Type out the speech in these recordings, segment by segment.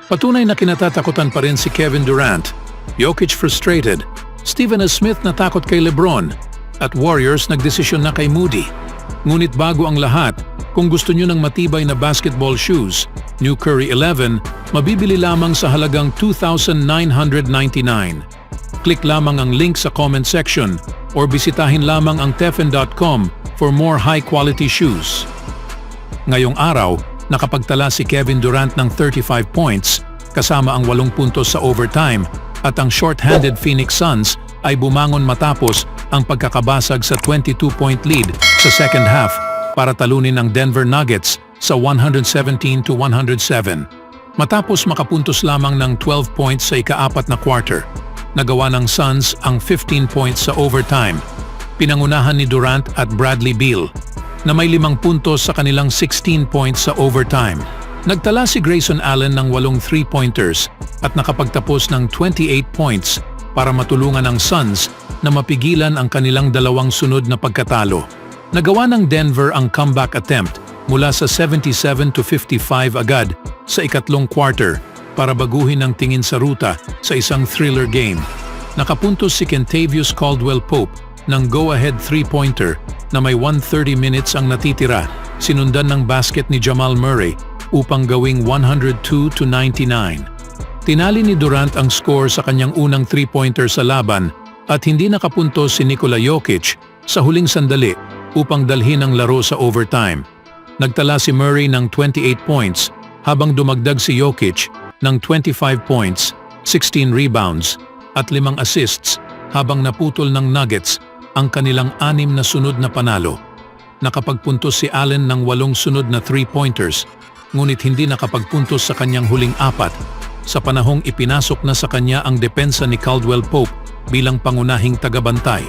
Patunay na kinatatakutan pa rin si Kevin Durant, Jokic frustrated, Stephen A. Smith natakot kay LeBron, at Warriors nagdesisyon na kay Moody. Ngunit bago ang lahat, kung gusto nyo ng matibay na basketball shoes, New Curry 11, mabibili lamang sa halagang $2,999. Click lamang ang link sa comment section or bisitahin lamang ang tefen.com for more high-quality shoes. Ngayong araw, nakapagtala si Kevin Durant ng 35 points kasama ang 8 puntos sa overtime at ang short-handed Phoenix Suns ay bumangon matapos ang pagkakabasag sa 22-point lead sa second half para talunin ang Denver Nuggets sa 117-107. Matapos makapuntos lamang ng 12 points sa ika-4 na quarter, nagawa ng Suns ang 15 points sa overtime. Pinangunahan ni Durant at Bradley Beal na may 5 puntos sa kanilang 16 points sa overtime. Nagtala si Grayson Allen ng 8 3-pointers at nakapagtapos ng 28 points para matulungan ang Suns na mapigilan ang kanilang dalawang sunod na pagkatalo. Nagawa ng Denver ang comeback attempt mula sa 77-55 agad sa ikatlong quarter para baguhin ang tingin sa ruta sa isang thriller game. Nakapuntos si Kentavious Caldwell-Pope ng go-ahead 3-pointer na may 130 minutes ang natitira, sinundan ng basket ni Jamal Murray upang gawing 102-99. Tinali ni Durant ang score sa kanyang unang 3-pointer sa laban at hindi nakapuntos si Nikola Jokic sa huling sandali upang dalhin ang laro sa overtime. Nagtala si Murray ng 28 points habang dumagdag si Jokic ng 25 points, 16 rebounds at 5 assists habang naputol ng Nuggets ang kanilang 6 na sunod na panalo. Nakapagpuntos si Allen ng 8 sunod na 3-pointers ngunit hindi nakapagpuntos sa kanyang huling 4 sa panahong ipinasok na sa kanya ang depensa ni Caldwell-Pope bilang pangunahing tagabantay.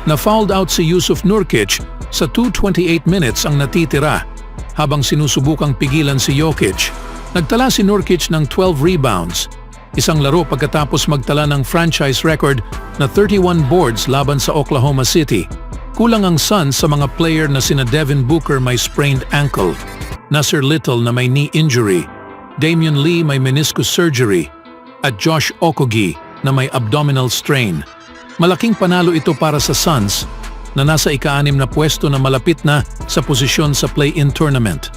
Na-fouled out si Jusuf Nurkic sa 2:28 minutes ang natitira habang sinusubukang pigilan si Jokic. Nagtala si Nurkic ng 12 rebounds, isang laro pagkatapos magtala ng franchise record na 31 boards laban sa Oklahoma City. Kulang ang Suns sa mga player na sina Devin Booker may sprained ankle, Nasir Little na may knee injury, Damian Lee may meniscus surgery, at Josh Okogie na may abdominal strain. Malaking panalo ito para sa Suns na nasa ika-6 na pwesto na malapit na sa posisyon sa play-in tournament.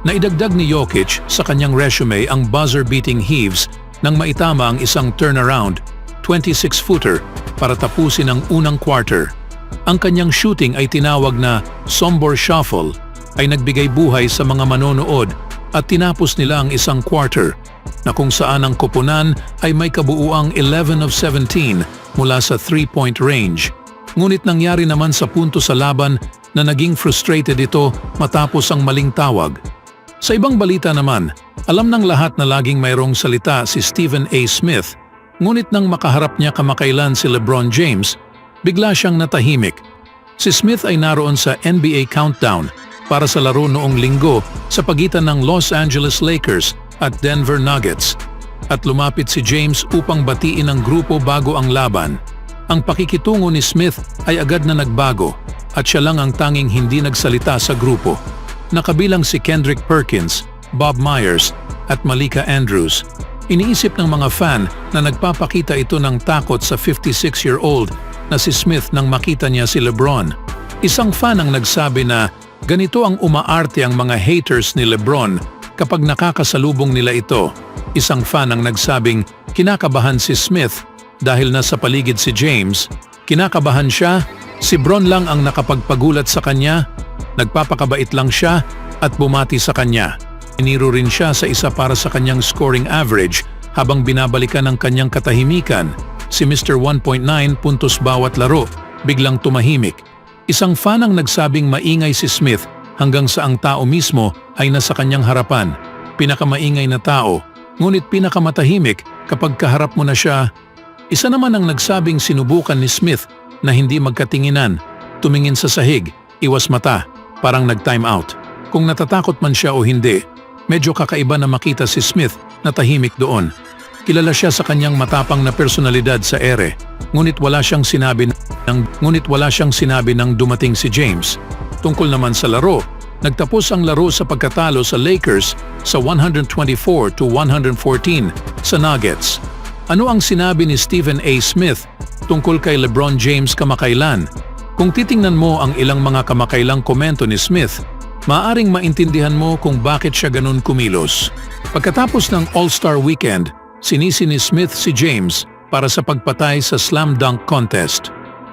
Naidagdag ni Jokic sa kanyang resume ang buzzer-beating heaves nang maitama ang isang turnaround 26-footer para tapusin ang unang quarter. Ang kanyang shooting ay tinawag na Sombor Shuffle ay nagbigay buhay sa mga manonood at tinapos nila ang isang quarter na kung saan ang koponan ay may kabuuang 11 of 17 mula sa 3-point range. Ngunit nangyari naman sa punto sa laban na naging frustrated ito matapos ang maling tawag. Sa ibang balita naman, alam ng lahat na laging mayroong salita si Stephen A. Smith, ngunit nang makaharap niya kamakailan si LeBron James, bigla siyang natahimik. Si Smith ay naroon sa NBA Countdown para sa laro noong linggo sa pagitan ng Los Angeles Lakers at Denver Nuggets, at lumapit si James upang batiin ang grupo bago ang laban. Ang pakikitungo ni Smith ay agad na nagbago at siya lang ang tanging hindi nagsalita sa grupo. Nakabilang si Kendrick Perkins, Bob Myers at Malika Andrews. Iniisip ng mga fan na nagpapakita ito ng takot sa 56-year-old na si Smith nang makita niya si LeBron. Isang fan ang nagsabi na ganito ang umaarte ang mga haters ni LeBron kapag nakakasalubong nila ito. Isang fan ang nagsabing kinakabahan si Smith dahil nasa paligid si James. Kinakabahan siya, si Bron lang ang nakapagpagulat sa kanya, nagpapakabait lang siya at bumati sa kanya. Iniro rin siya sa isa para sa kanyang scoring average habang binabalikan ang kanyang katahimikan. Si Mr. 1.9 puntos bawat laro, biglang tumahimik. Isang fan ang nagsabing maingay si Smith hanggang sa ang tao mismo ay nasa kanyang harapan. Pinakamaingay na tao, ngunit pinakamatahimik kapag kaharap mo na siya. Isa naman ang nagsabing sinubukan ni Smith na hindi magkatinginan, tumingin sa sahig, iwas mata, parang nag-time out. Kung natatakot man siya o hindi, medyo kakaiba na makita si Smith na tahimik doon. Kilala siya sa kanyang matapang na personalidad sa ere, ngunit wala siyang sinabi nang dumating si James. Tungkol naman sa laro, Nagtapos ang laro sa pagkatalo sa Lakers sa 124-114 sa Nuggets. Ano ang sinabi ni Stephen A. Smith tungkol kay LeBron James kamakailan? Kung titingnan mo ang ilang mga kamakailang komento ni Smith, maaring maintindihan mo kung bakit siya ganun kumilos. Pagkatapos ng All-Star Weekend, sinisi ni Smith si James para sa pagpatay sa slam dunk contest.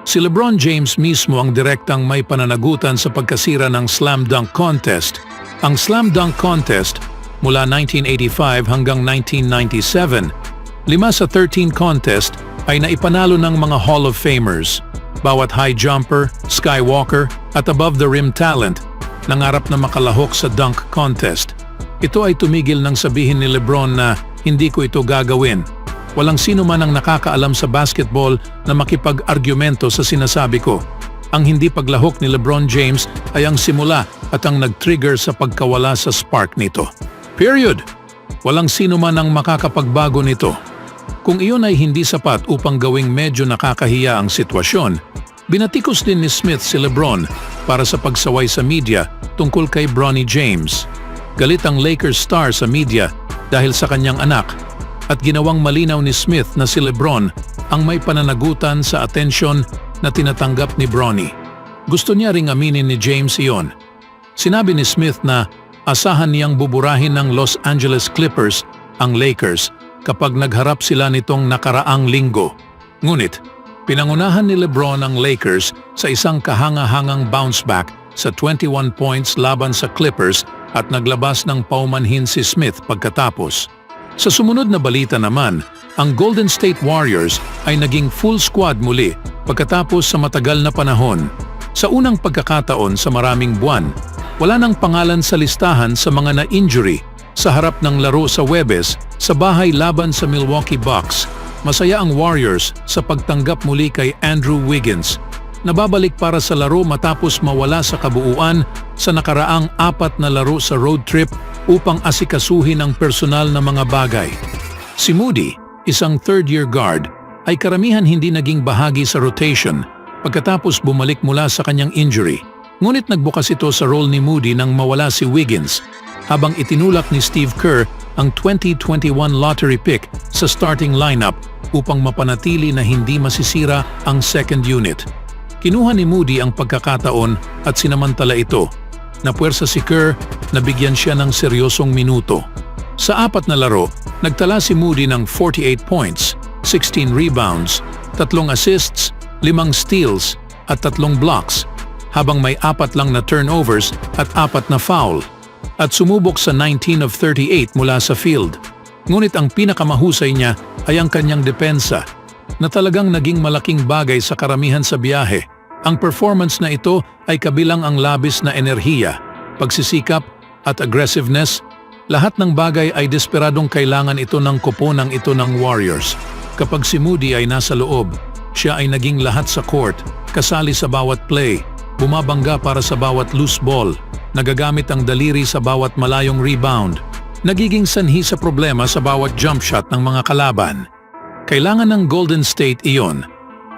Si LeBron James mismo ang direktang may pananagutan sa pagkasira ng slam dunk contest. Ang slam dunk contest mula 1985 hanggang 1997, 5 sa 13 contest ay naipanalo ng mga Hall of Famers. Bawat high jumper, skywalker at above the rim talent nangarap na makalahok sa dunk contest. Ito ay tumigil nang sabihin ni LeBron na hindi ko ito gagawin. Walang sino man ang nakakaalam sa basketball na makipag-argumento sa sinasabi ko. Ang hindi paglahok ni LeBron James ay ang simula at ang nag-trigger sa pagkawala sa spark nito. Period. Walang sino man ang makakapagbago nito. Kung iyon ay hindi sapat upang gawing medyo nakakahiya ang sitwasyon, binatikos din ni Smith si LeBron para sa pagsaway sa media tungkol kay Bronny James. Galit ang Lakers star sa media dahil sa kanyang anak, at ginawang malinaw ni Smith na si LeBron ang may pananagutan sa atensyon na tinatanggap ni Bronny. Gusto niya ring aminin ni James iyon. Sinabi ni Smith na asahan niyang buburahin ng Los Angeles Clippers ang Lakers kapag nagharap sila nitong nakaraang linggo. Ngunit, pinangunahan ni LeBron ang Lakers sa isang kahanga-hangang bounce back sa 21 points laban sa Clippers at naglabas ng paumanhin si Smith pagkatapos. Sa sumunod na balita naman, ang Golden State Warriors ay naging full squad muli pagkatapos sa matagal na panahon. Sa unang pagkakataon sa maraming buwan, wala nang pangalan sa listahan sa mga na-injury sa harap ng laro sa Huwebes sa bahay laban sa Milwaukee Bucks. Masaya ang Warriors sa pagtanggap muli kay Andrew Wiggins, nababalik para sa laro matapos mawala sa kabuuan sa nakaraang 4 na laro sa road trip upang asikasuhin ang personal na mga bagay. Si Moody, isang third-year guard, ay karamihan hindi naging bahagi sa rotation pagkatapos bumalik mula sa kanyang injury. Ngunit nagbukas ito sa role ni Moody nang mawala si Wiggins, habang itinulak ni Steve Kerr ang 2021 lottery pick sa starting lineup upang mapanatili na hindi masisira ang second unit. Kinuha ni Moody ang pagkakataon at sinamantala ito. Napuwersa si Kerr na bigyan siya ng seryosong minuto. Sa 4 na laro, nagtala si Moody ng 48 points, 16 rebounds, 3 assists, 5 steals at 3 blocks, habang may 4 lang na turnovers at 4 na foul, at sumubok sa 19 of 38 mula sa field. Ngunit ang pinakamahusay niya ay ang kanyang depensa, na talagang naging malaking bagay sa karamihan sa biyahe. Ang performance na ito ay kabilang ang labis na enerhiya, pagsisikap at aggressiveness. Lahat ng bagay ay desperadong kailangan ito ng koponan ito ng Warriors. Kapag si Moody ay nasa loob, siya ay naging lahat sa court, kasali sa bawat play, bumabangga para sa bawat loose ball, nagagamit ang daliri sa bawat malayong rebound, nagiging sanhi sa problema sa bawat jump shot ng mga kalaban. Kailangan ng Golden State iyon,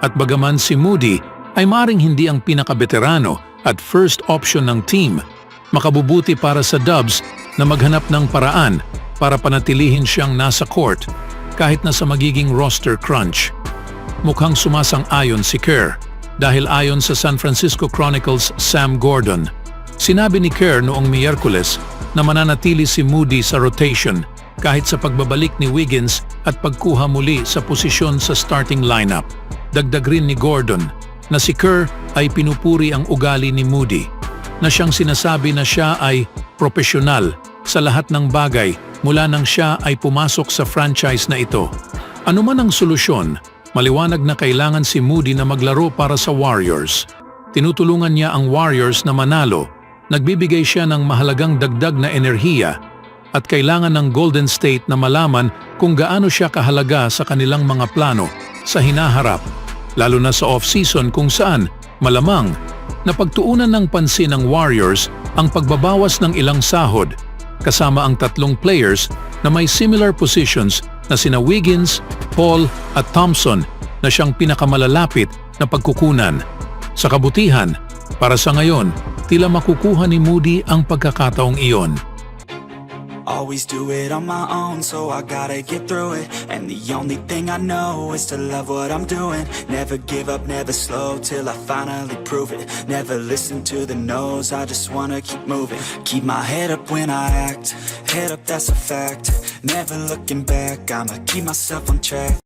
at bagaman si Moody ay maring hindi ang pinakabeterano at first option ng team, makabubuti para sa Dubs na maghanap ng paraan para panatilihin siyang nasa court kahit na sa magiging roster crunch. Mukhang sumasang-ayon si Kerr dahil ayon sa San Francisco Chronicles' Sam Gordon, sinabi ni Kerr noong Miyerkules na mananatili si Moody sa rotation kahit sa pagbabalik ni Wiggins at pagkuha muli sa posisyon sa starting lineup. Dagdag rin ni Gordon na si Kerr ay pinupuri ang ugali ni Moody, na siyang sinasabi na siya ay propesyonal sa lahat ng bagay mula nang siya ay pumasok sa franchise na ito. Ano man ang solusyon, maliwanag na kailangan si Moody na maglaro para sa Warriors. Tinutulungan niya ang Warriors na manalo, nagbibigay siya ng mahalagang dagdag na enerhiya, at kailangan ng Golden State na malaman kung gaano siya kahalaga sa kanilang mga plano sa hinaharap, lalo na sa off-season kung saan, malamang, napagtuunan ng pansin ng Warriors ang pagbabawas ng ilang sahod, kasama ang 3 players na may similar positions na sina Wiggins, Paul at Thompson na siyang pinakamalalapit na pagkukunan. Sa kabutihan, para sa ngayon, tila makukuha ni Moody ang pagkakataong iyon. Always do it on my own, so I gotta get through it. And the only thing I know is to love what I'm doing. Never give up, never slow, till I finally prove it. Never listen to the no's, I just wanna keep moving. Keep my head up when I act, head up, that's a fact. Never looking back, I'ma keep myself on track.